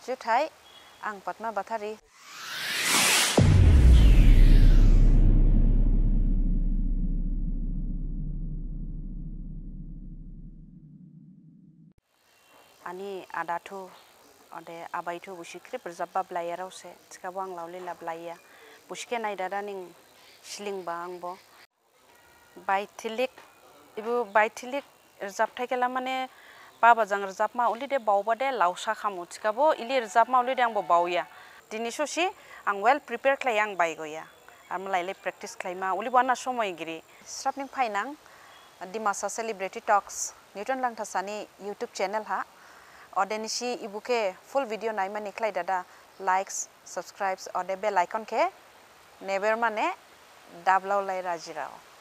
जुथाय आं Padma बाथारि ani adatu ode abaitu busikri berjabba blayaraw se tikabo ang lawlila blaya buske naidada ning siling ba angbo baitilik ibu baitilik rjabthai kela mane baba jang rjabma only de bawbade lawsa khamu tikabo ili rjabma only de angbo bawya dini sosi ang well prepare khlai ang baigoya amlaile practice khlaima uli bana somoy giri strapning phainang dimasa celebrity talks newton langthasani youtube channel ha odenisi ibuke full video naimani khlai dada likes subscribes ode bell icon ke neber mane dablaw lai rajirao